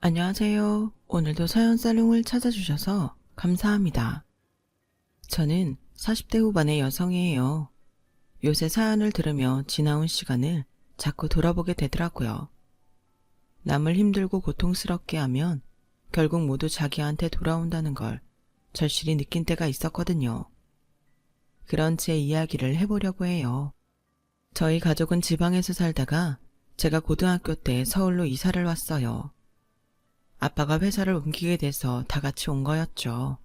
안녕하세요. 오늘도 사연 살롱을 찾아주셔서 감사합니다. 저는 40대 후반의 여성이에요. 요새 사연을 들으며 지나온 시간을 자꾸 돌아보게 되더라고요. 남을 힘들고 고통스럽게 하면 결국 모두 자기한테 돌아온다는 걸 절실히 느낀 때가 있었거든요. 그런 제 이야기를 해보려고 해요. 저희 가족은 지방에서 살다가 제가 고등학교 때 서울로 이사를 왔어요. 아빠가 회사를 옮기게 돼서 다 같이 온 거였죠.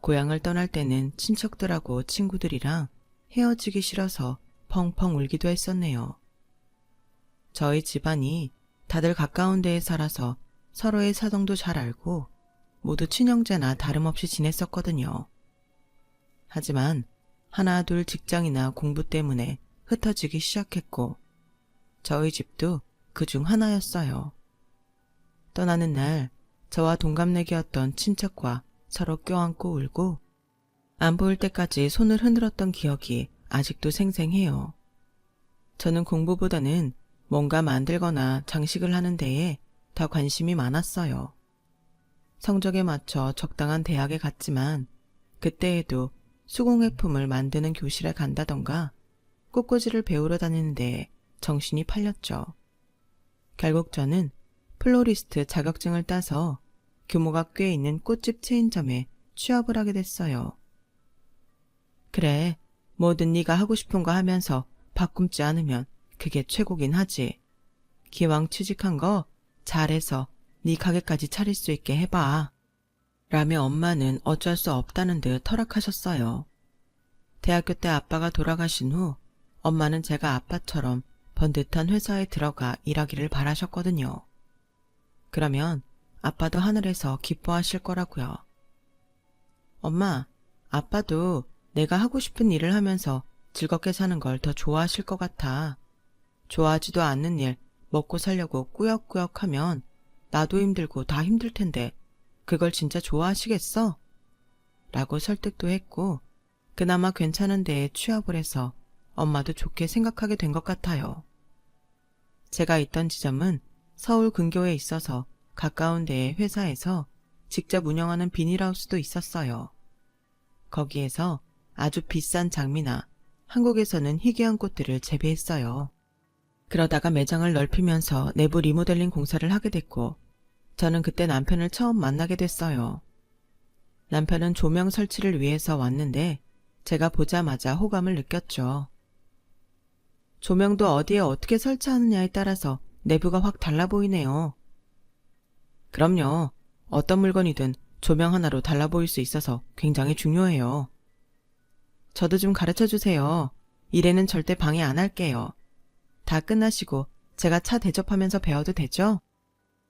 고향을 떠날 때는 친척들하고 친구들이랑 헤어지기 싫어서 펑펑 울기도 했었네요. 저희 집안이 다들 가까운 데에 살아서 서로의 사정도 잘 알고 모두 친형제나 다름없이 지냈었거든요. 하지만 하나 둘 직장이나 공부 때문에 흩어지기 시작했고 저희 집도 그중 하나였어요. 떠나는 날 저와 동갑내기였던 친척과 서로 껴안고 울고 안 보일 때까지 손을 흔들었던 기억이 아직도 생생해요. 저는 공부보다는 뭔가 만들거나 장식을 하는 데에 더 관심이 많았어요. 성적에 맞춰 적당한 대학에 갔지만 그때에도 수공예품을 만드는 교실에 간다던가 꽃꽂이를 배우러 다니는데 정신이 팔렸죠. 결국 저는 플로리스트 자격증을 따서 규모가 꽤 있는 꽃집 체인점에 취업을 하게 됐어요. 그래, 뭐든 네가 하고 싶은 거 하면서 바꿈지 않으면 그게 최고긴 하지. 기왕 취직한 거 잘해서 네 가게까지 차릴 수 있게 해봐. 라며 엄마는 어쩔 수 없다는 듯 허락하셨어요. 대학교 때 아빠가 돌아가신 후 엄마는 제가 아빠처럼 번듯한 회사에 들어가 일하기를 바라셨거든요. 그러면 아빠도 하늘에서 기뻐하실 거라고요. 엄마, 아빠도 내가 하고 싶은 일을 하면서 즐겁게 사는 걸 더 좋아하실 것 같아. 좋아하지도 않는 일 먹고 살려고 꾸역꾸역 하면 나도 힘들고 다 힘들 텐데 그걸 진짜 좋아하시겠어? 라고 설득도 했고 그나마 괜찮은 데에 취업을 해서 엄마도 좋게 생각하게 된 것 같아요. 제가 있던 지점은 서울 근교에 있어서 가까운 데의 회사에서 직접 운영하는 비닐하우스도 있었어요. 거기에서 아주 비싼 장미나 한국에서는 희귀한 꽃들을 재배했어요. 그러다가 매장을 넓히면서 내부 리모델링 공사를 하게 됐고 저는 그때 남편을 처음 만나게 됐어요. 남편은 조명 설치를 위해서 왔는데 제가 보자마자 호감을 느꼈죠. 조명도 어디에 어떻게 설치하느냐에 따라서 내부가 확 달라 보이네요. 그럼요. 어떤 물건이든 조명 하나로 달라 보일 수 있어서 굉장히 중요해요. 저도 좀 가르쳐 주세요. 일에는 절대 방해 안 할게요. 다 끝나시고 제가 차 대접하면서 배워도 되죠?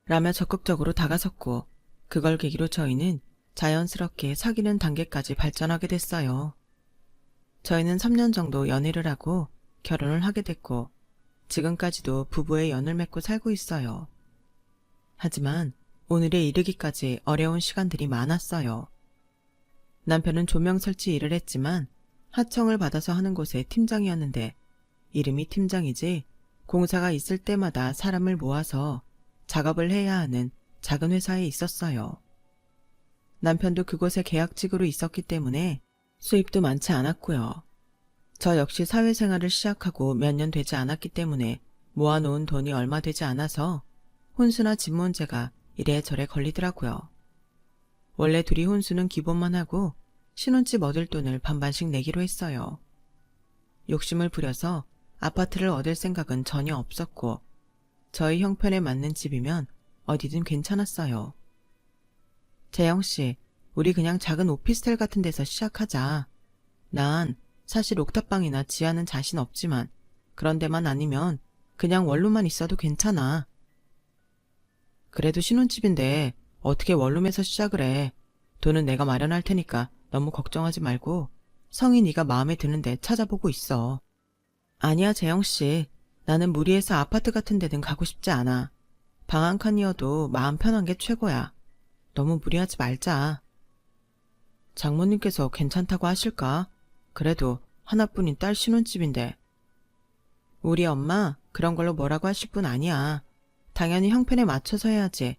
라며 적극적으로 다가섰고 그걸 계기로 저희는 자연스럽게 사귀는 단계까지 발전하게 됐어요. 저희는 3년 정도 연애를 하고 결혼을 하게 됐고 지금까지도 부부의 연을 맺고 살고 있어요. 하지만 오늘에 이르기까지 어려운 시간들이 많았어요. 남편은 조명 설치 일을 했지만 하청을 받아서 하는 곳의 팀장이었는데 이름이 팀장이지 공사가 있을 때마다 사람을 모아서 작업을 해야 하는 작은 회사에 있었어요. 남편도 그곳에 계약직으로 있었기 때문에 수입도 많지 않았고요. 저 역시 사회생활을 시작하고 몇 년 되지 않았기 때문에 모아놓은 돈이 얼마 되지 않아서 혼수나 집 문제가 이래저래 걸리더라고요. 원래 둘이 혼수는 기본만 하고 신혼집 얻을 돈을 반반씩 내기로 했어요. 욕심을 부려서 아파트를 얻을 생각은 전혀 없었고 저희 형편에 맞는 집이면 어디든 괜찮았어요. 재영씨, 우리 그냥 작은 오피스텔 같은 데서 시작하자. 난 사실 옥탑방이나 지하는 자신 없지만 그런 데만 아니면 그냥 원룸만 있어도 괜찮아. 그래도 신혼집인데 어떻게 원룸에서 시작을 해. 돈은 내가 마련할 테니까 너무 걱정하지 말고 성이 네가 마음에 드는데 찾아보고 있어. 아니야, 재영씨. 나는 무리해서 아파트 같은 데는 가고 싶지 않아. 방 한 칸이어도 마음 편한 게 최고야. 너무 무리하지 말자. 장모님께서 괜찮다고 하실까? 그래도 하나뿐인 딸 신혼집인데. 우리 엄마 그런 걸로 뭐라고 하실 분 아니야. 당연히 형편에 맞춰서 해야지.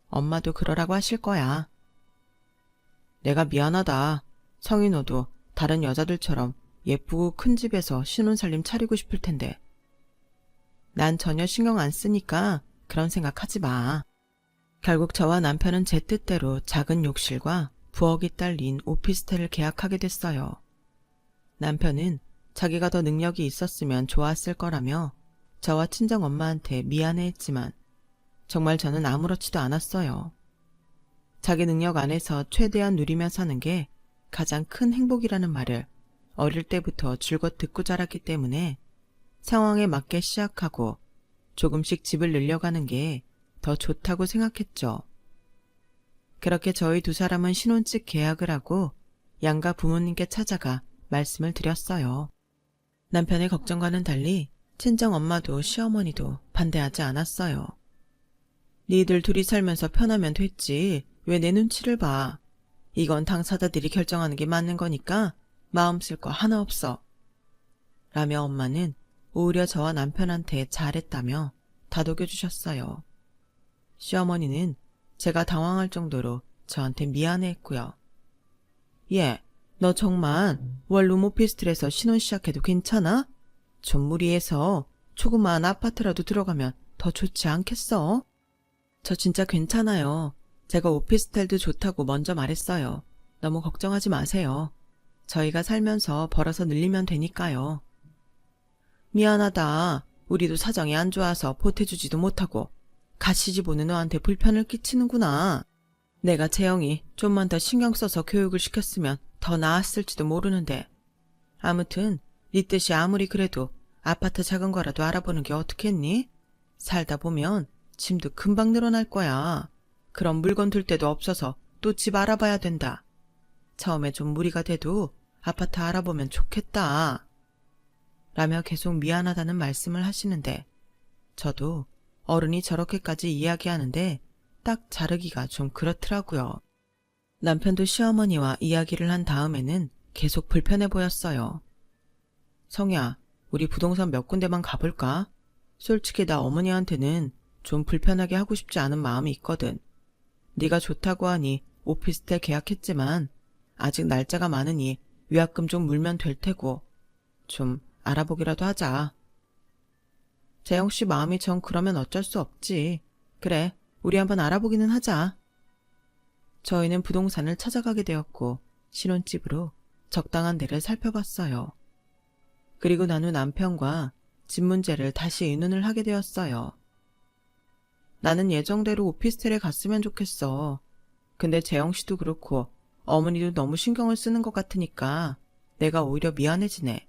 엄마도 그러라고 하실 거야. 내가 미안하다. 성희 너도 다른 여자들처럼 예쁘고 큰 집에서 신혼살림 차리고 싶을 텐데. 난 전혀 신경 안 쓰니까 그런 생각 하지 마. 결국 저와 남편은 제 뜻대로 작은 욕실과 부엌이 딸린 오피스텔을 계약하게 됐어요. 남편은 자기가 더 능력이 있었으면 좋았을 거라며 저와 친정엄마한테 미안해했지만 정말 저는 아무렇지도 않았어요. 자기 능력 안에서 최대한 누리며 사는 게 가장 큰 행복이라는 말을 어릴 때부터 줄곧 듣고 자랐기 때문에 상황에 맞게 시작하고 조금씩 집을 늘려가는 게 더 좋다고 생각했죠. 그렇게 저희 두 사람은 신혼집 계약을 하고 양가 부모님께 찾아가 말씀을 드렸어요. 남편의 걱정과는 달리 친정엄마도 시어머니도 반대하지 않았어요. 니들 둘이 살면서 편하면 됐지 왜 내 눈치를 봐. 이건 당사자들이 결정하는 게 맞는 거니까 마음 쓸 거 하나 없어. 라며 엄마는 오히려 저와 남편한테 잘했다며 다독여 주셨어요. 시어머니는 제가 당황할 정도로 저한테 미안해했고요. 얘, 너 정말 원룸 오피스텔에서 신혼 시작해도 괜찮아? 좀 무리해서 조그마한 아파트라도 들어가면 더 좋지 않겠어? 저 진짜 괜찮아요. 제가 오피스텔도 좋다고 먼저 말했어요. 너무 걱정하지 마세요. 저희가 살면서 벌어서 늘리면 되니까요. 미안하다. 우리도 사정이 안 좋아서 보태주지도 못하고 가시집 오는 너한테 불편을 끼치는구나. 내가 재영이 좀만 더 신경 써서 교육을 시켰으면 더 나았을지도 모르는데. 아무튼 네 뜻이 아무리 그래도 아파트 작은 거라도 알아보는 게 어떻겠니? 살다 보면 짐도 금방 늘어날 거야. 그럼 물건 둘 데도 없어서 또 집 알아봐야 된다. 처음에 좀 무리가 돼도 아파트 알아보면 좋겠다. 라며 계속 미안하다는 말씀을 하시는데 저도 어른이 저렇게까지 이야기하는데 딱 자르기가 좀 그렇더라고요. 남편도 시어머니와 이야기를 한 다음에는 계속 불편해 보였어요. 성야, 우리 부동산 몇 군데만 가볼까? 솔직히 나 어머니한테는 좀 불편하게 하고 싶지 않은 마음이 있거든. 네가 좋다고 하니 오피스텔 계약했지만 아직 날짜가 많으니 위약금 좀 물면 될 테고 좀 알아보기라도 하자. 재영씨 마음이 정 그러면 어쩔 수 없지. 그래, 우리 한번 알아보기는 하자. 저희는 부동산을 찾아가게 되었고 신혼집으로 적당한 데를 살펴봤어요. 그리고 난 후 남편과 집 문제를 다시 의논을 하게 되었어요. 나는 예정대로 오피스텔에 갔으면 좋겠어. 근데 재영씨도 그렇고 어머니도 너무 신경을 쓰는 것 같으니까 내가 오히려 미안해지네.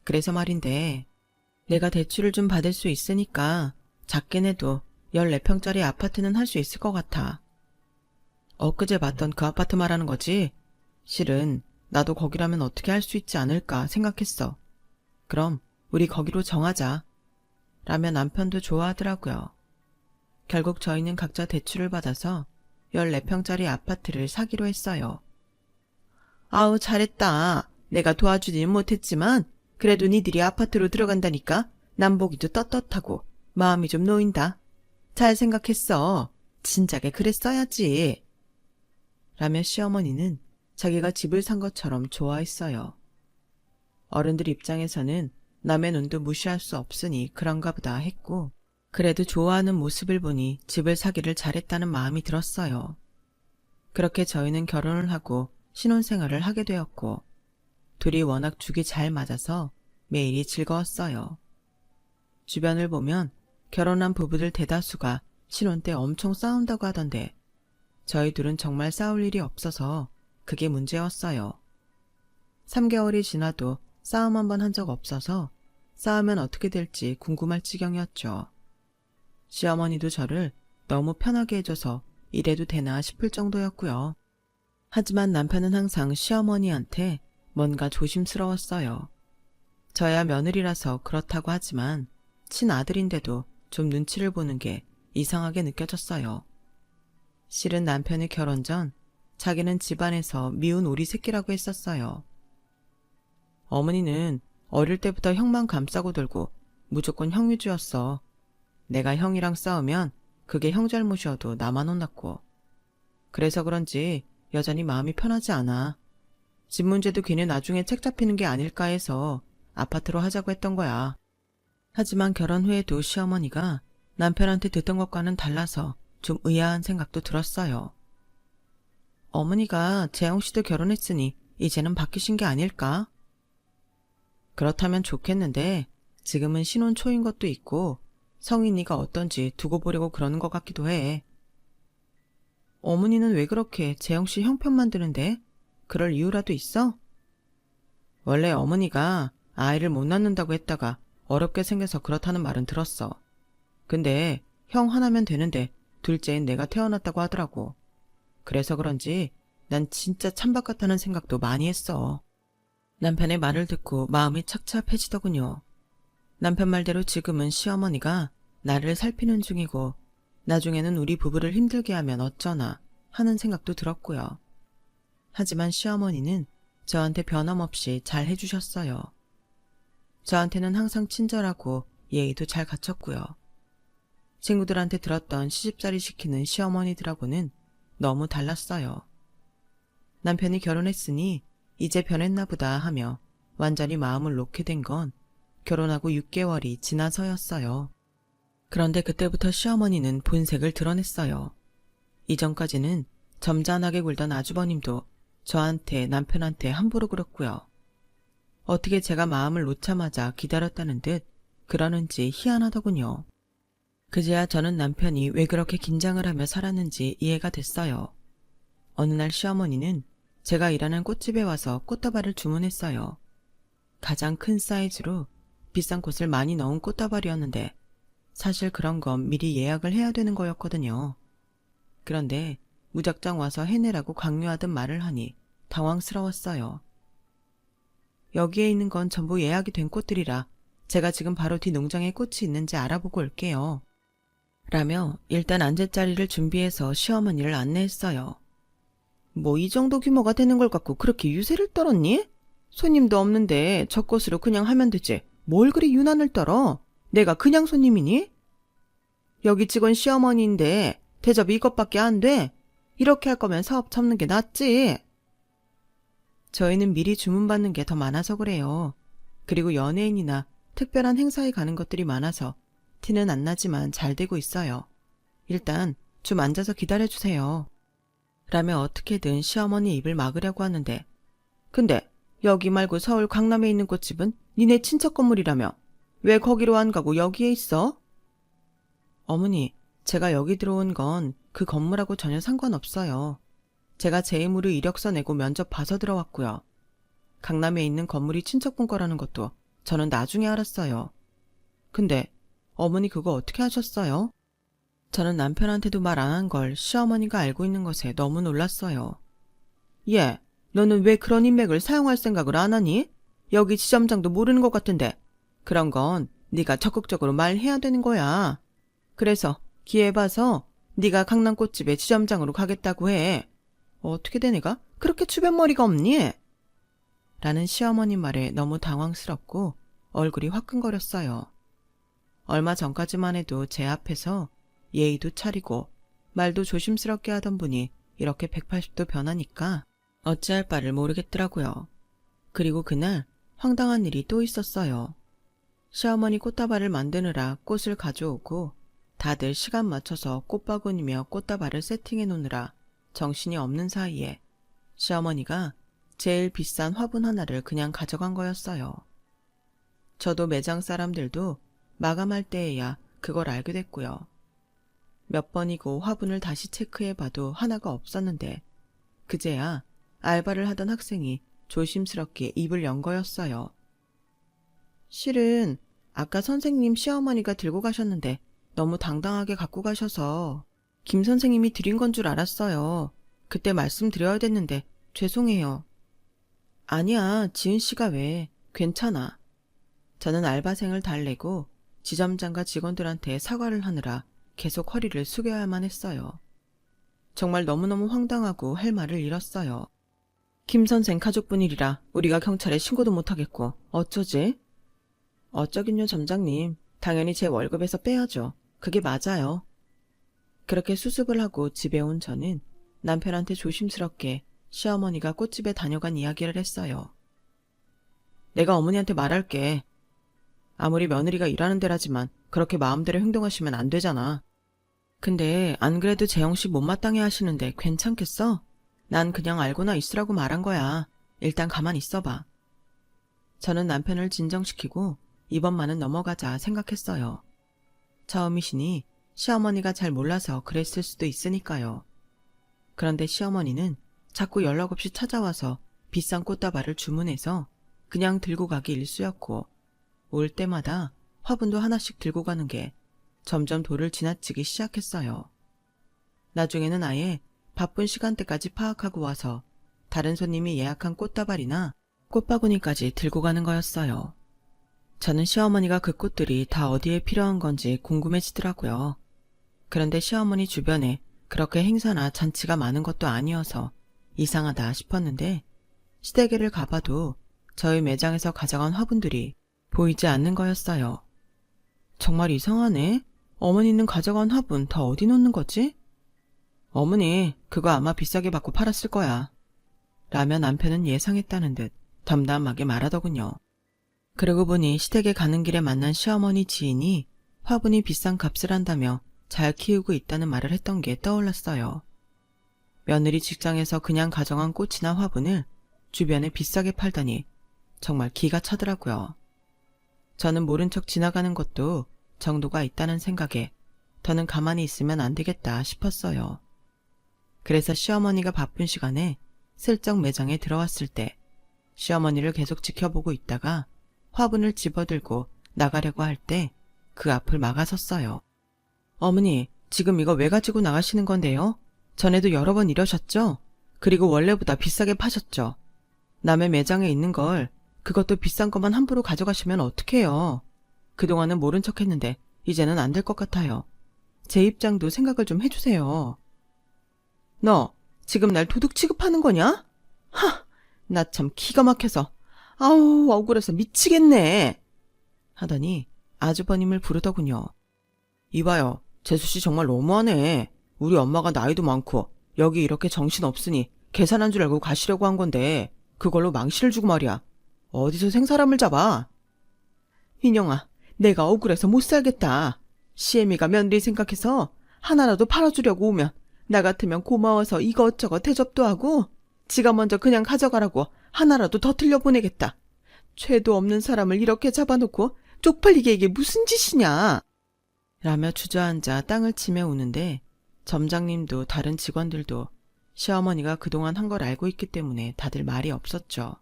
그래서 말인데 내가 대출을 좀 받을 수 있으니까 작긴 해도 14평짜리 아파트는 할 수 있을 것 같아. 엊그제 봤던 그 아파트 말하는 거지? 실은 나도 거기라면 어떻게 할 수 있지 않을까 생각했어. 그럼 우리 거기로 정하자. 라며 남편도 좋아하더라고요. 결국 저희는 각자 대출을 받아서 14평짜리 아파트를 사기로 했어요. 아우 잘했다. 내가 도와주지는 못했지만 그래도 니들이 아파트로 들어간다니까 난 보기도 떳떳하고 마음이 좀 놓인다. 잘 생각했어. 진작에 그랬어야지. 라며 시어머니는 자기가 집을 산 것처럼 좋아했어요. 어른들 입장에서는 남의 눈도 무시할 수 없으니 그런가 보다 했고 그래도 좋아하는 모습을 보니 집을 사기를 잘했다는 마음이 들었어요. 그렇게 저희는 결혼을 하고 신혼생활을 하게 되었고 둘이 워낙 죽이 잘 맞아서 매일이 즐거웠어요. 주변을 보면 결혼한 부부들 대다수가 신혼 때 엄청 싸운다고 하던데 저희 둘은 정말 싸울 일이 없어서 그게 문제였어요. 3개월이 지나도 싸움 한 번 한 적 없어서 싸우면 어떻게 될지 궁금할 지경이었죠. 시어머니도 저를 너무 편하게 해줘서 이래도 되나 싶을 정도였고요. 하지만 남편은 항상 시어머니한테 뭔가 조심스러웠어요. 저야 며느리라서 그렇다고 하지만 친아들인데도 좀 눈치를 보는 게 이상하게 느껴졌어요. 실은 남편이 결혼 전 자기는 집안에서 미운 오리 새끼라고 했었어요. 어머니는 어릴 때부터 형만 감싸고 돌고 무조건 형 위주였어. 내가 형이랑 싸우면 그게 형 잘못이어도 나만 혼났고. 그래서 그런지 여전히 마음이 편하지 않아. 집 문제도 괜히 나중에 책 잡히는 게 아닐까 해서 아파트로 하자고 했던 거야. 하지만 결혼 후에도 시어머니가 남편한테 듣던 것과는 달라서 좀 의아한 생각도 들었어요. 어머니가 재영 씨도 결혼했으니 이제는 바뀌신 게 아닐까? 그렇다면 좋겠는데 지금은 신혼 초인 것도 있고 성인이가 어떤지 두고 보려고 그러는 것 같기도 해. 어머니는 왜 그렇게 재영 씨 형편만 드는데? 그럴 이유라도 있어? 원래 어머니가 아이를 못 낳는다고 했다가 어렵게 생겨서 그렇다는 말은 들었어. 근데 형 하나면 되는데 둘째인 내가 태어났다고 하더라고. 그래서 그런지 난 진짜 찬밥 같다는 생각도 많이 했어. 남편의 말을 듣고 마음이 착잡해지더군요. 남편 말대로 지금은 시어머니가 나를 살피는 중이고 나중에는 우리 부부를 힘들게 하면 어쩌나 하는 생각도 들었고요. 하지만 시어머니는 저한테 변함없이 잘 해주셨어요. 저한테는 항상 친절하고 예의도 잘 갖췄고요. 친구들한테 들었던 시집살이 시키는 시어머니들하고는 너무 달랐어요. 남편이 결혼했으니 이제 변했나 보다 하며 완전히 마음을 놓게 된 건 결혼하고 6개월이 지나서였어요. 그런데 그때부터 시어머니는 본색을 드러냈어요. 이전까지는 점잖하게 굴던 아주버님도 저한테 남편한테 함부로 굴었고요. 어떻게 제가 마음을 놓자마자 기다렸다는 듯 그러는지 희한하더군요. 그제야 저는 남편이 왜 그렇게 긴장을 하며 살았는지 이해가 됐어요. 어느 날 시어머니는 제가 일하는 꽃집에 와서 꽃다발을 주문했어요. 가장 큰 사이즈로 비싼 꽃을 많이 넣은 꽃다발이었는데 사실 그런 건 미리 예약을 해야 되는 거였거든요. 그런데 무작정 와서 해내라고 강요하듯 말을 하니 당황스러웠어요. 여기에 있는 건 전부 예약이 된 꽃들이라 제가 지금 바로 뒤 농장에 꽃이 있는지 알아보고 올게요. 라며 일단 앉을 자리를 준비해서 시어머니를 안내했어요. 뭐 이 정도 규모가 되는 걸 갖고 그렇게 유세를 떨었니? 손님도 없는데 저 꽃으로 그냥 하면 되지. 뭘 그리 유난을 떨어? 내가 그냥 손님이니? 여기 직원 시어머니인데 대접이 이것밖에 안 돼. 이렇게 할 거면 사업 접는 게 낫지. 저희는 미리 주문받는 게 더 많아서 그래요. 그리고 연예인이나 특별한 행사에 가는 것들이 많아서 티는 안 나지만 잘 되고 있어요. 일단 좀 앉아서 기다려주세요. 라며 어떻게든 시어머니 입을 막으려고 하는데 근데 여기 말고 서울 강남에 있는 꽃집은 니네 친척 건물이라며 왜 거기로 안 가고 여기에 있어? 어머니, 제가 여기 들어온 건 그 건물하고 전혀 상관없어요. 제가 제 힘으로 이력서 내고 면접 봐서 들어왔고요. 강남에 있는 건물이 친척분 거라는 것도 저는 나중에 알았어요. 근데 어머니 그거 어떻게 하셨어요? 저는 남편한테도 말 안 한 걸 시어머니가 알고 있는 것에 너무 놀랐어요. 얘, 너는 왜 그런 인맥을 사용할 생각을 안 하니? 여기 지점장도 모르는 것 같은데. 그런 건 네가 적극적으로 말해야 되는 거야. 그래서 기회 봐서 네가 강남 꽃집에 지점장으로 가겠다고 해. 어떻게 돼 내가? 그렇게 주변머리가 없니? 라는 시어머니 말에 너무 당황스럽고 얼굴이 화끈거렸어요. 얼마 전까지만 해도 제 앞에서 예의도 차리고 말도 조심스럽게 하던 분이 이렇게 180도 변하니까 어찌할 바를 모르겠더라고요. 그리고 그날 황당한 일이 또 있었어요. 시어머니 꽃다발을 만드느라 꽃을 가져오고 다들 시간 맞춰서 꽃바구니며 꽃다발을 세팅해 놓느라 정신이 없는 사이에 시어머니가 제일 비싼 화분 하나를 그냥 가져간 거였어요. 저도 매장 사람들도 마감할 때에야 그걸 알게 됐고요. 몇 번이고 화분을 다시 체크해봐도 하나가 없었는데 그제야 알바를 하던 학생이 조심스럽게 입을 연 거였어요. 실은 아까 선생님 시어머니가 들고 가셨는데 너무 당당하게 갖고 가셔서 김 선생님이 드린 건 줄 알았어요. 그때 말씀드려야 됐는데 죄송해요. 아니야, 지은 씨가 왜. 괜찮아. 저는 알바생을 달래고 지점장과 직원들한테 사과를 하느라 계속 허리를 숙여야만 했어요. 정말 너무너무 황당하고 할 말을 잃었어요. 김 선생 가족분 일이라 우리가 경찰에 신고도 못하겠고 어쩌지? 어쩌긴요 점장님. 당연히 제 월급에서 빼야죠. 그게 맞아요. 그렇게 수습을 하고 집에 온 저는 남편한테 조심스럽게 시어머니가 꽃집에 다녀간 이야기를 했어요. 내가 어머니한테 말할게. 아무리 며느리가 일하는 데라지만 그렇게 마음대로 행동하시면 안 되잖아. 근데 안 그래도 재영씨 못마땅해 하시는데 괜찮겠어? 난 그냥 알고나 있으라고 말한 거야. 일단 가만 있어봐. 저는 남편을 진정시키고 이번만은 넘어가자 생각했어요. 처음이시니 시어머니가 잘 몰라서 그랬을 수도 있으니까요. 그런데 시어머니는 자꾸 연락 없이 찾아와서 비싼 꽃다발을 주문해서 그냥 들고 가기 일쑤였고 올 때마다 화분도 하나씩 들고 가는 게 점점 도를 지나치기 시작했어요. 나중에는 아예 바쁜 시간대까지 파악하고 와서 다른 손님이 예약한 꽃다발이나 꽃바구니까지 들고 가는 거였어요. 저는 시어머니가 그 꽃들이 다 어디에 필요한 건지 궁금해지더라고요. 그런데 시어머니 주변에 그렇게 행사나 잔치가 많은 것도 아니어서 이상하다 싶었는데 시댁에를 가봐도 저희 매장에서 가져간 화분들이 보이지 않는 거였어요. 정말 이상하네. 어머니는 가져간 화분 다 어디 놓는 거지? 어머니, 그거 아마 비싸게 받고 팔았을 거야. 라며 남편은 예상했다는 듯 담담하게 말하더군요. 그러고 보니 시댁에 가는 길에 만난 시어머니 지인이 화분이 비싼 값을 한다며 잘 키우고 있다는 말을 했던 게 떠올랐어요. 며느리 직장에서 그냥 가져간 꽃이나 화분을 주변에 비싸게 팔다니 정말 기가 차더라고요. 저는 모른 척 지나가는 것도 정도가 있다는 생각에 더는 가만히 있으면 안 되겠다 싶었어요. 그래서 시어머니가 바쁜 시간에 슬쩍 매장에 들어왔을 때 시어머니를 계속 지켜보고 있다가 화분을 집어들고 나가려고 할 때 그 앞을 막아섰어요. 어머니, 지금 이거 왜 가지고 나가시는 건데요? 전에도 여러 번 이러셨죠? 그리고 원래보다 비싸게 파셨죠? 남의 매장에 있는 걸 그것도 비싼 것만 함부로 가져가시면 어떡해요? 그동안은 모른 척 했는데 이제는 안 될 것 같아요. 제 입장도 생각을 좀 해주세요. 너 지금 날 도둑 취급하는 거냐? 하! 나 참 기가 막혀서 아우 억울해서 미치겠네. 하더니 아주버님을 부르더군요. 이봐요. 재수씨 정말 너무하네. 우리 엄마가 나이도 많고 여기 이렇게 정신없으니 계산한 줄 알고 가시려고 한 건데 그걸로 망신을 주고 말이야. 어디서 생사람을 잡아? 인영아, 내가 억울해서 못 살겠다. 시애미가 며느리 생각해서 하나라도 팔아주려고 오면 나 같으면 고마워서 이것저것 대접도 하고 지가 먼저 그냥 가져가라고 하나라도 더 들려보내겠다. 죄도 없는 사람을 이렇게 잡아놓고 쪽팔리게 이게 무슨 짓이냐. 라며 주저앉아 땅을 치며 우는데 점장님도 다른 직원들도 시어머니가 그동안 한 걸 알고 있기 때문에 다들 말이 없었죠.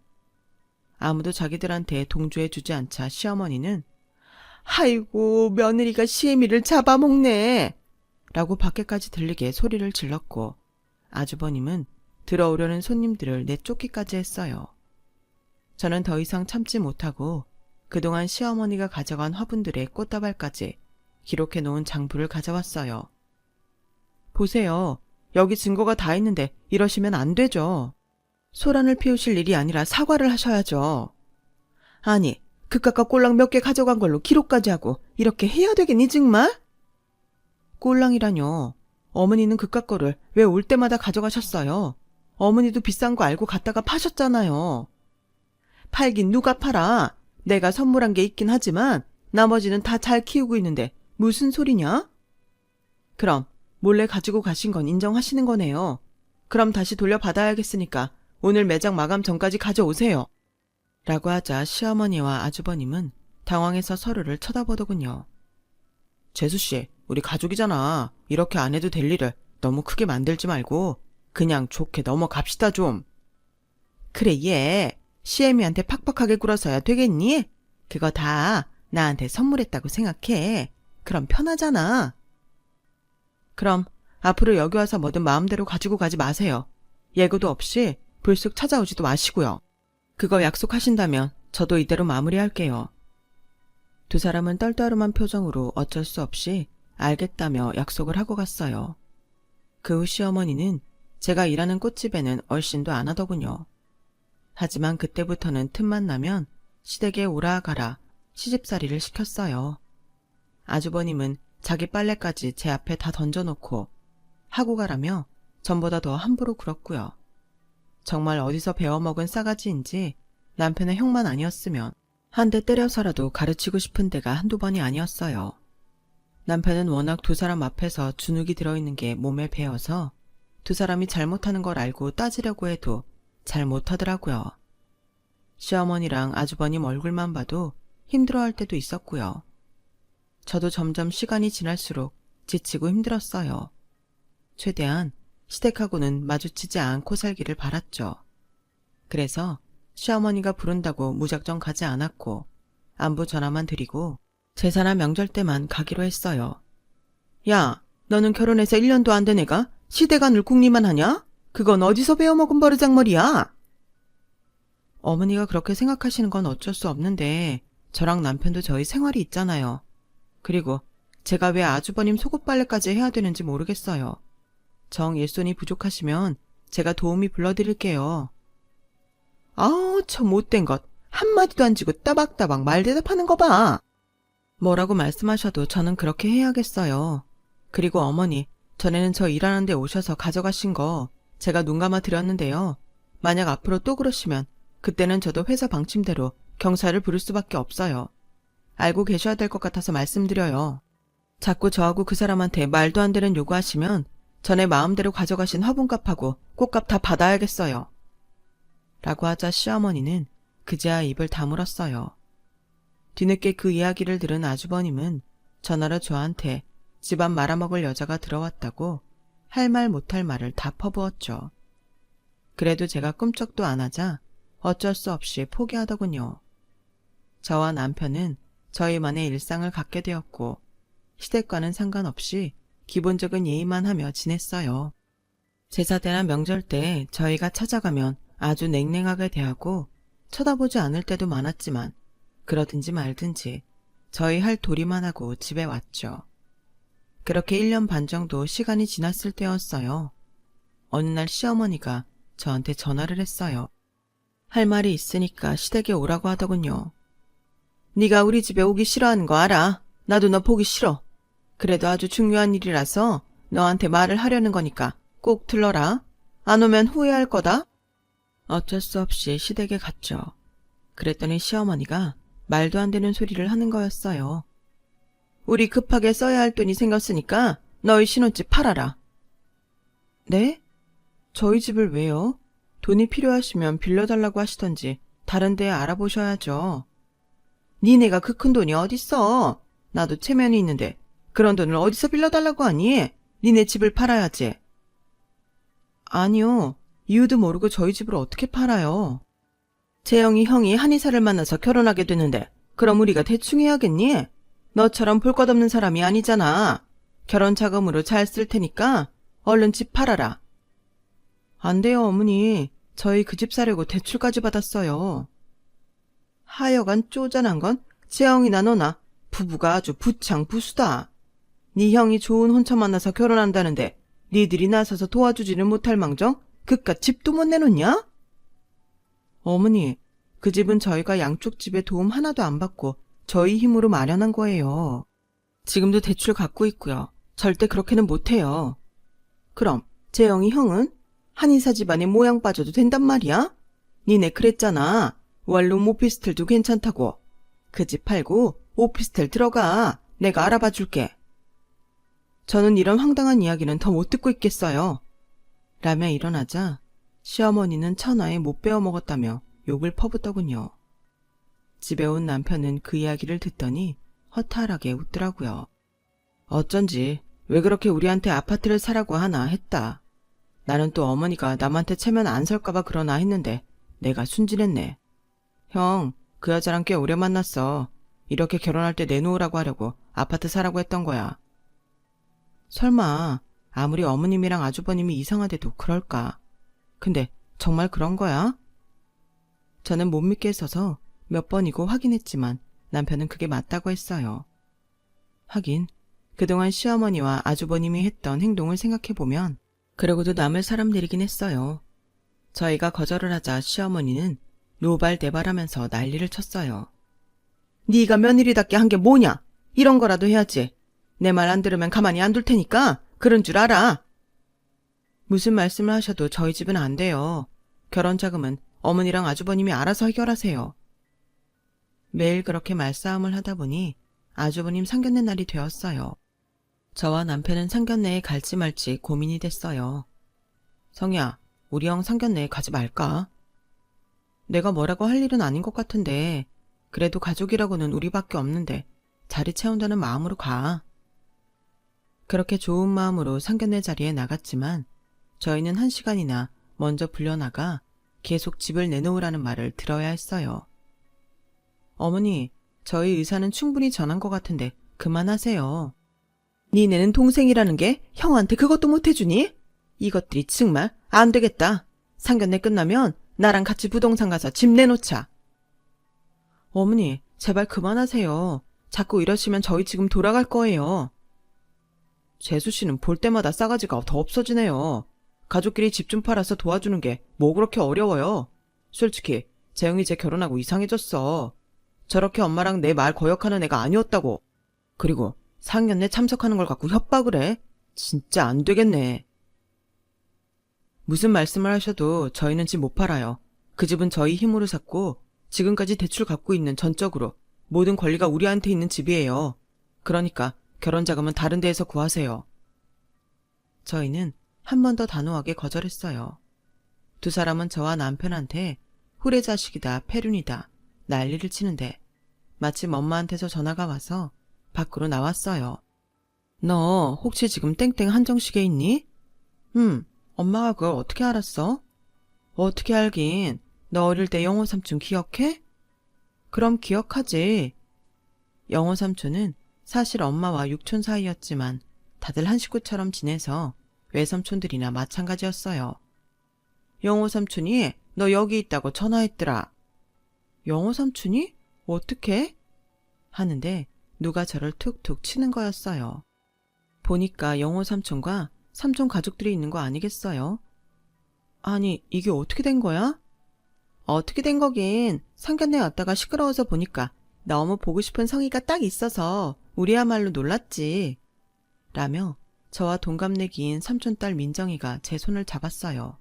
아무도 자기들한테 동조해주지 않자 시어머니는 아이고 며느리가 시애미를 잡아먹네 라고 밖에까지 들리게 소리를 질렀고 아주버님은 들어오려는 손님들을 내쫓기까지 했어요. 저는 더 이상 참지 못하고 그동안 시어머니가 가져간 화분들의 꽃다발까지 기록해 놓은 장부를 가져왔어요. 보세요. 여기 증거가 다 있는데 이러시면 안 되죠. 소란을 피우실 일이 아니라 사과를 하셔야죠. 아니, 그깟 꼴랑 몇 개 가져간 걸로 기록까지 하고 이렇게 해야 되겠니 정말? 꼴랑이라뇨. 어머니는 그깟 거를 왜 올 때마다 가져가셨어요? 어머니도 비싼 거 알고 갔다가 파셨잖아요. 팔긴 누가 팔아. 내가 선물한 게 있긴 하지만 나머지는 다 잘 키우고 있는데 무슨 소리냐? 그럼 몰래 가지고 가신 건 인정하시는 거네요. 그럼 다시 돌려받아야겠으니까 오늘 매장 마감 전까지 가져오세요. 라고 하자 시어머니와 아주버님은 당황해서 서로를 쳐다보더군요. 재수씨, 우리 가족이잖아. 이렇게 안 해도 될 일을 너무 크게 만들지 말고 그냥 좋게 넘어갑시다 좀. 그래 얘, 시애미한테 팍팍하게 굴어서야 되겠니? 그거 다 나한테 선물했다고 생각해. 그럼 편하잖아. 그럼 앞으로 여기 와서 뭐든 마음대로 가지고 가지 마세요. 예고도 없이 불쑥 찾아오지도 마시고요. 그거 약속하신다면 저도 이대로 마무리할게요. 두 사람은 떨떠름한 표정으로 어쩔 수 없이 알겠다며 약속을 하고 갔어요. 그 후 시어머니는 제가 일하는 꽃집에는 얼씬도 안 하더군요. 하지만 그때부터는 틈만 나면 시댁에 오라 가라 시집살이를 시켰어요. 아주버님은 자기 빨래까지 제 앞에 다 던져놓고 하고 가라며 전보다 더 함부로 굴었고요. 정말 어디서 배워먹은 싸가지인지 남편의 형만 아니었으면 한 대 때려서라도 가르치고 싶은 데가 한두 번이 아니었어요. 남편은 워낙 두 사람 앞에서 주눅이 들어있는 게 몸에 배어서 두 사람이 잘못하는 걸 알고 따지려고 해도 잘 못하더라고요. 시어머니랑 아주버님 얼굴만 봐도 힘들어할 때도 있었고요. 저도 점점 시간이 지날수록 지치고 힘들었어요. 최대한 시댁하고는 마주치지 않고 살기를 바랐죠. 그래서 시어머니가 부른다고 무작정 가지 않았고 안부 전화만 드리고 제사나 명절 때만 가기로 했어요. 야, 너는 결혼해서 1년도 안 된 애가 시댁 안을 궁리만 하냐? 그건 어디서 배워먹은 버르장머리야? 어머니가 그렇게 생각하시는 건 어쩔 수 없는데 저랑 남편도 저희 생활이 있잖아요. 그리고 제가 왜 아주버님 속옷빨래까지 해야 되는지 모르겠어요. 정 일손이 부족하시면 제가 도우미 불러드릴게요. 아우, 저 못된 것. 한마디도 안 지고 따박따박 말 대답하는 거 봐. 뭐라고 말씀하셔도 저는 그렇게 해야겠어요. 그리고 어머니, 전에는 저 일하는 데 오셔서 가져가신 거 제가 눈 감아 드렸는데요. 만약 앞으로 또 그러시면 그때는 저도 회사 방침대로 경찰을 부를 수밖에 없어요. 알고 계셔야 될 것 같아서 말씀드려요. 자꾸 저하고 그 사람한테 말도 안 되는 요구하시면 전에 마음대로 가져가신 화분값하고 꽃값 다 받아야겠어요. 라고 하자 시어머니는 그제야 입을 다물었어요. 뒤늦게 그 이야기를 들은 아주버님은 전화로 저한테 집안 말아먹을 여자가 들어왔다고 할 말 못할 말을 다 퍼부었죠. 그래도 제가 꿈쩍도 안 하자 어쩔 수 없이 포기하더군요. 저와 남편은 저희만의 일상을 갖게 되었고 시댁과는 상관없이 기본적인 예의만 하며 지냈어요. 제사 때나 명절 때 저희가 찾아가면 아주 냉랭하게 대하고 쳐다보지 않을 때도 많았지만 그러든지 말든지 저희 할 도리만 하고 집에 왔죠. 그렇게 1년 반 정도 시간이 지났을 때였어요. 어느 날 시어머니가 저한테 전화를 했어요. 할 말이 있으니까 시댁에 오라고 하더군요. 네가 우리 집에 오기 싫어하는 거 알아. 나도 너 보기 싫어. 그래도 아주 중요한 일이라서 너한테 말을 하려는 거니까 꼭 들러라. 안 오면 후회할 거다. 어쩔 수 없이 시댁에 갔죠. 그랬더니 시어머니가 말도 안 되는 소리를 하는 거였어요. 우리 급하게 써야 할 돈이 생겼으니까 너희 신혼집 팔아라. 네? 저희 집을 왜요? 돈이 필요하시면 빌려달라고 하시던지 다른 데 알아보셔야죠. 니네가 그 큰 돈이 어딨어? 나도 체면이 있는데 그런 돈을 어디서 빌려달라고 하니? 니네 집을 팔아야지. 아니요. 이유도 모르고 저희 집을 어떻게 팔아요? 재영이 형이 한의사를 만나서 결혼하게 됐는데 그럼 우리가 대충 해야겠니? 너처럼 볼 것 없는 사람이 아니잖아. 결혼 자금으로 잘 쓸 테니까 얼른 집 팔아라. 안 돼요, 어머니. 저희 그 집 사려고 대출까지 받았어요. 하여간 쪼잔한 건 재영이나 너나 부부가 아주 부창부수다. 네 형이 좋은 혼처 만나서 결혼한다는데 니들이 나서서 도와주지는 못할 망정 그깟 집도 못 내놓냐? 어머니, 그 집은 저희가 양쪽 집에 도움 하나도 안 받고 저희 힘으로 마련한 거예요. 지금도 대출 갖고 있고요. 절대 그렇게는 못해요. 그럼 재영이 형은? 한의사 집안에 모양 빠져도 된단 말이야? 니네 그랬잖아. 원룸 오피스텔도 괜찮다고. 그 집 팔고 오피스텔 들어가. 내가 알아봐 줄게. 저는 이런 황당한 이야기는 더 못 듣고 있겠어요. 라며 일어나자 시어머니는 천하에 못 베어 먹었다며 욕을 퍼붓더군요. 집에 온 남편은 그 이야기를 듣더니 허탈하게 웃더라고요. 어쩐지 왜 그렇게 우리한테 아파트를 사라고 하나 했다. 나는 또 어머니가 남한테 체면 안 설까봐 그러나 했는데 내가 순진했네. 형, 그 여자랑 꽤 오래 만났어. 이렇게 결혼할 때 내놓으라고 하려고 아파트 사라고 했던 거야. 설마 아무리 어머님이랑 아주버님이 이상하대도 그럴까? 근데 정말 그런 거야? 저는 못 믿겠어서 몇 번이고 확인했지만 남편은 그게 맞다고 했어요. 하긴 그동안 시어머니와 아주버님이 했던 행동을 생각해보면 그러고도 남을 사람들이긴 했어요. 저희가 거절을 하자 시어머니는 노발대발하면서 난리를 쳤어요. 네가 며느리답게 한 게 뭐냐? 이런 거라도 해야지. 내 말 안 들으면 가만히 안 둘 테니까 그런 줄 알아. 무슨 말씀을 하셔도 저희 집은 안 돼요. 결혼 자금은 어머니랑 아주버님이 알아서 해결하세요. 매일 그렇게 말싸움을 하다 보니 아주버님 상견례 날이 되었어요. 저와 남편은 상견례에 갈지 말지 고민이 됐어요. 성희야, 우리 형 상견례에 가지 말까? 내가 뭐라고 할 일은 아닌 것 같은데 그래도 가족이라고는 우리밖에 없는데 자리 채운다는 마음으로 가. 그렇게 좋은 마음으로 상견례 자리에 나갔지만 저희는 1시간이나 먼저 불려나가 계속 집을 내놓으라는 말을 들어야 했어요. 어머니, 저희 의사는 충분히 전한 것 같은데 그만하세요. 니네는 동생이라는 게 형한테 그것도 못해주니? 이것들이 정말 안 되겠다. 상견례 끝나면 나랑 같이 부동산 가서 집 내놓자. 어머니, 제발 그만하세요. 자꾸 이러시면 저희 지금 돌아갈 거예요. 재수 씨는 볼 때마다 싸가지가 더 없어지네요. 가족끼리 집 좀 팔아서 도와주는 게 뭐 그렇게 어려워요. 솔직히 재영이 제 결혼하고 이상해졌어. 저렇게 엄마랑 내 말 거역하는 애가 아니었다고. 그리고 상견례 참석하는 걸 갖고 협박을 해? 진짜 안 되겠네. 무슨 말씀을 하셔도 저희는 집 못 팔아요. 그 집은 저희 힘으로 샀고 지금까지 대출 갚고 있는 전적으로 모든 권리가 우리한테 있는 집이에요. 그러니까 결혼 자금은 다른 데에서 구하세요. 저희는 한 번 더 단호하게 거절했어요. 두 사람은 저와 남편한테 후레자식이다, 패륜이다 난리를 치는데 마침 엄마한테서 전화가 와서 밖으로 나왔어요. 너 혹시 지금 땡땡 한정식에 있니? 엄마가 그걸 어떻게 알았어? 어떻게 알긴. 너 어릴 때 영호 삼촌 기억해? 그럼 기억하지. 영호 삼촌은 사실 엄마와 육촌 사이였지만 다들 한 식구처럼 지내서 외삼촌들이나 마찬가지였어요. 영호 삼촌이 너 여기 있다고 전화했더라. 영호 삼촌이? 어떻게? 하는데 누가 저를 툭툭 치는 거였어요. 보니까 영호 삼촌과 삼촌 가족들이 있는 거 아니겠어요? 아니, 이게 어떻게 된 거야? 어떻게 된 거긴 상견례 왔다가 시끄러워서 보니까 너무 보고 싶은 성의가 딱 있어서 우리야말로 놀랐지. 라며 저와 동갑내기인 삼촌딸 민정이가 제 손을 잡았어요.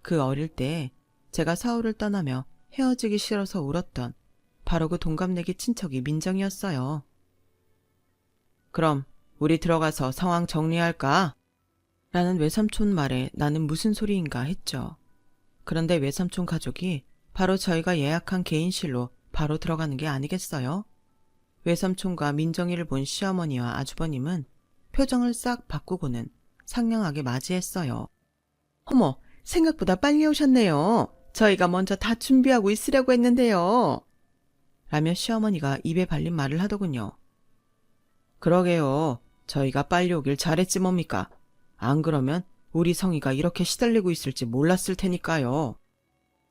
그 어릴 때 제가 사후를 떠나며 헤어지기 싫어서 울었던 바로 그 동갑내기 친척이 민정이었어요. 그럼 우리 들어가서 상황 정리할까? 라는 외삼촌 말에 나는 무슨 소리인가 했죠. 그런데 외삼촌 가족이 바로 저희가 예약한 개인실로 바로 들어가는 게 아니겠어요? 외삼촌과 민정이를 본 시어머니와 아주버님은 표정을 싹 바꾸고는 상냥하게 맞이했어요. 어머, 생각보다 빨리 오셨네요. 저희가 먼저 다 준비하고 있으려고 했는데요. 라며 시어머니가 입에 발린 말을 하더군요. 그러게요. 저희가 빨리 오길 잘했지 뭡니까? 안 그러면 우리 성희가 이렇게 시달리고 있을지 몰랐을 테니까요.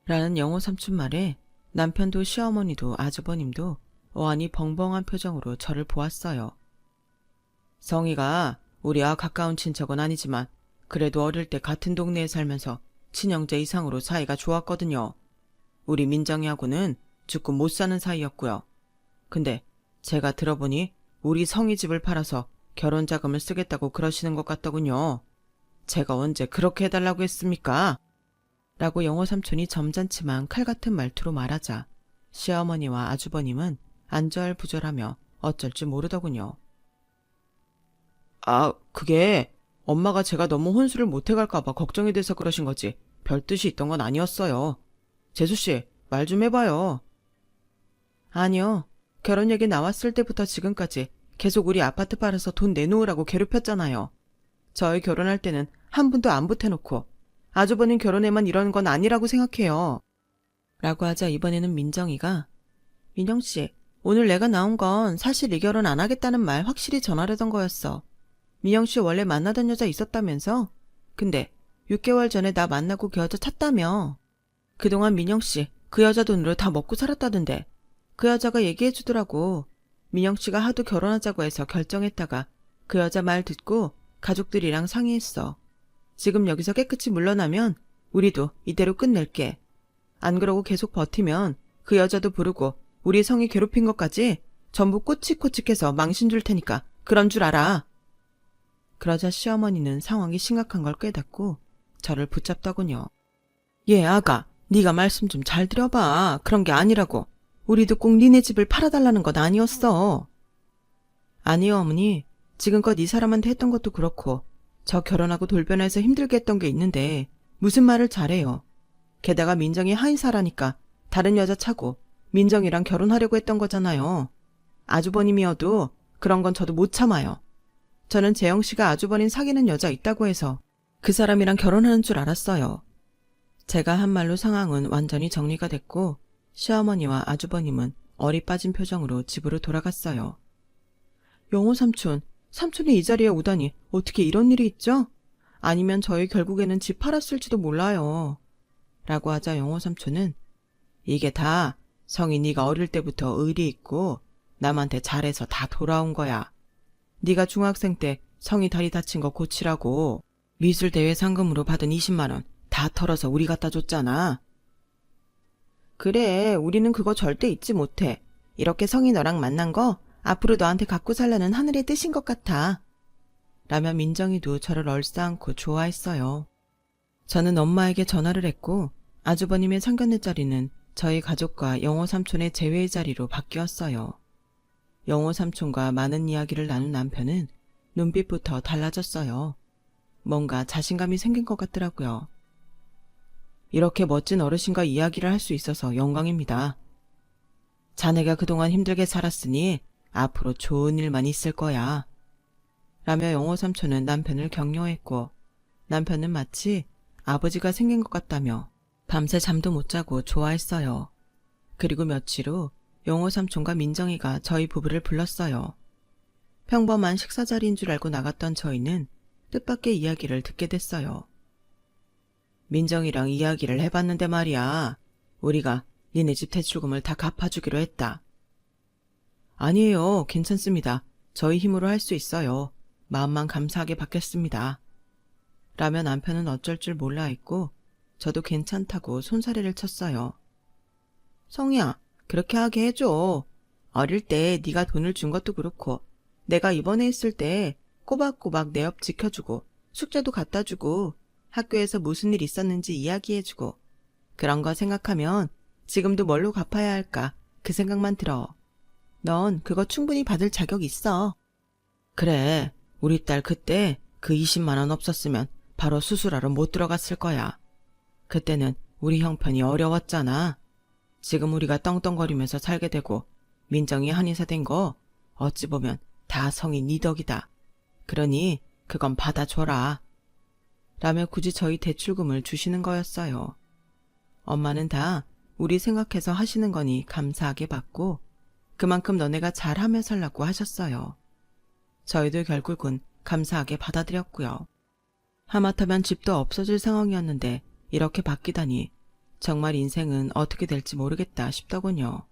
라는 영호 삼촌 말에 남편도 시어머니도 아주버님도 어안이 벙벙한 표정으로 저를 보았어요. 성희가 우리와 가까운 친척은 아니지만 그래도 어릴 때 같은 동네에 살면서 친형제 이상으로 사이가 좋았거든요. 우리 민정이하고는 죽고 못 사는 사이였고요. 근데 제가 들어보니 우리 성희 집을 팔아서 결혼 자금을 쓰겠다고 그러시는 것 같더군요. 제가 언제 그렇게 해달라고 했습니까? 라고 영호 삼촌이 점잖지만 칼같은 말투로 말하자 시어머니와 아주버님은 안절부절하며 어쩔 줄 모르더군요. 아, 그게 엄마가 제가 너무 혼수를 못해갈까봐 걱정이 돼서 그러신 거지 별 뜻이 있던 건 아니었어요. 재수씨, 말 좀 해봐요. 아니요. 결혼 얘기 나왔을 때부터 지금까지 계속 우리 아파트 팔아서 돈 내놓으라고 괴롭혔잖아요. 저희 결혼할 때는 한 분도 안 보태놓고 아주버님 결혼에만 이러는 건 아니라고 생각해요. 라고 하자 이번에는 민정이가 민정씨, 오늘 내가 나온 건 사실 이 결혼 안 하겠다는 말 확실히 전하려던 거였어. 민영씨 원래 만나던 여자 있었다면서? 근데 6개월 전에 나 만나고 그 여자 찾다며. 그동안 민영씨 그 여자 돈으로 다 먹고 살았다던데. 그 여자가 얘기해주더라고. 민영씨가 하도 결혼하자고 해서 결정했다가 그 여자 말 듣고 가족들이랑 상의했어. 지금 여기서 깨끗이 물러나면 우리도 이대로 끝낼게. 안 그러고 계속 버티면 그 여자도 부르고 우리 성이 괴롭힌 것까지 전부 꼬치꼬치해서 망신 줄 테니까 그런 줄 알아. 그러자 시어머니는 상황이 심각한 걸 깨닫고 저를 붙잡더군요. 예, 아가, 네가 말씀 좀 잘 들어봐. 그런 게 아니라고. 우리도 꼭 니네 집을 팔아달라는 건 아니었어. 아니요, 어머니. 지금껏 이 사람한테 했던 것도 그렇고 저 결혼하고 돌변해서 힘들게 했던 게 있는데 무슨 말을 잘해요. 게다가 민정이 하인사라니까 다른 여자 차고 민정이랑 결혼하려고 했던 거잖아요. 아주버님이어도 그런 건 저도 못 참아요. 저는 재영 씨가 아주버님 사귀는 여자 있다고 해서 그 사람이랑 결혼하는 줄 알았어요. 제가 한 말로 상황은 완전히 정리가 됐고 시어머니와 아주버님은 얼이 빠진 표정으로 집으로 돌아갔어요. 영호 삼촌, 삼촌이 이 자리에 오다니 어떻게 이런 일이 있죠? 아니면 저희 결국에는 집 팔았을지도 몰라요. 라고 하자 영호 삼촌은 이게 다 성이 네가 어릴 때부터 의리 있고 남한테 잘해서 다 돌아온 거야. 네가 중학생 때 성이 다리 다친 거 고치라고 미술대회 상금으로 받은 20만 원 다 털어서 우리 갖다 줬잖아. 그래, 우리는 그거 절대 잊지 못해. 이렇게 성이 너랑 만난 거 앞으로 너한테 갖고 살라는 하늘의 뜻인 것 같아. 라며 민정이도 저를 얼싸안고 좋아했어요. 저는 엄마에게 전화를 했고 아주버님의 상견례 자리는 저희 가족과 영호 삼촌의 재회의 자리로 바뀌었어요. 영호 삼촌과 많은 이야기를 나눈 남편은 눈빛부터 달라졌어요. 뭔가 자신감이 생긴 것 같더라고요. 이렇게 멋진 어르신과 이야기를 할 수 있어서 영광입니다. 자네가 그동안 힘들게 살았으니 앞으로 좋은 일만 있을 거야. 라며 영호 삼촌은 남편을 격려했고 남편은 마치 아버지가 생긴 것 같다며 밤새 잠도 못 자고 좋아했어요. 그리고 며칠 후 영호 삼촌과 민정이가 저희 부부를 불렀어요. 평범한 식사 자리인 줄 알고 나갔던 저희는 뜻밖의 이야기를 듣게 됐어요. 민정이랑 이야기를 해봤는데 말이야. 우리가 니네 집 대출금을 다 갚아주기로 했다. 아니에요. 괜찮습니다. 저희 힘으로 할 수 있어요. 마음만 감사하게 받겠습니다. 라며 남편은 어쩔 줄 몰라 했고 저도 괜찮다고 손사래를 쳤어요. 성희야, 그렇게 하게 해줘. 어릴 때 네가 돈을 준 것도 그렇고 내가 입원해 있을 때 꼬박꼬박 내 옆 지켜주고 숙제도 갖다주고 학교에서 무슨 일 있었는지 이야기해주고 그런 거 생각하면 지금도 뭘로 갚아야 할까 그 생각만 들어. 넌 그거 충분히 받을 자격 있어. 그래, 우리 딸 그때 그 20만 원 없었으면 바로 수술하러 못 들어갔을 거야. 그때는 우리 형편이 어려웠잖아. 지금 우리가 떵떵거리면서 살게 되고 민정이 한의사 된 거 어찌 보면 다 성이 네 덕이다. 그러니 그건 받아줘라. 라며 굳이 저희 대출금을 주시는 거였어요. 엄마는 다 우리 생각해서 하시는 거니 감사하게 받고 그만큼 너네가 잘하며 살라고 하셨어요. 저희도 결국은 감사하게 받아들였고요. 하마터면 집도 없어질 상황이었는데 이렇게 바뀌다니 정말 인생은 어떻게 될지 모르겠다 싶더군요.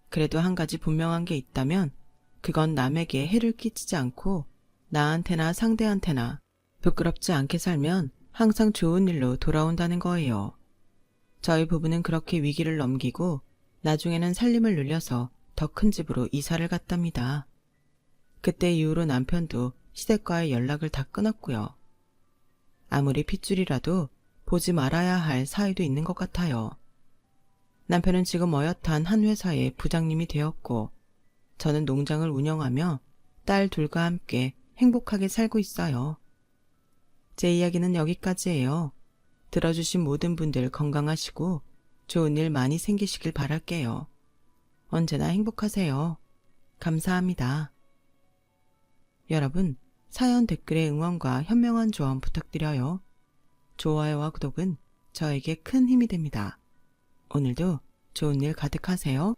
그래도 한 가지 분명한 게 있다면 그건 남에게 해를 끼치지 않고 나한테나 상대한테나 부끄럽지 않게 살면 항상 좋은 일로 돌아온다는 거예요. 저희 부부는 그렇게 위기를 넘기고 나중에는 살림을 늘려서 더 큰 집으로 이사를 갔답니다. 그때 이후로 남편도 시댁과의 연락을 다 끊었고요. 아무리 핏줄이라도 보지 말아야 할 사이도 있는 것 같아요. 남편은 지금 어엿한 한 회사의 부장님이 되었고 저는 농장을 운영하며 딸 둘과 함께 행복하게 살고 있어요. 제 이야기는 여기까지예요. 들어주신 모든 분들 건강하시고 좋은 일 많이 생기시길 바랄게요. 언제나 행복하세요. 감사합니다. 여러분, 사연 댓글에 응원과 현명한 조언 부탁드려요. 좋아요와 구독은 저에게 큰 힘이 됩니다. 오늘도 좋은 일 가득하세요.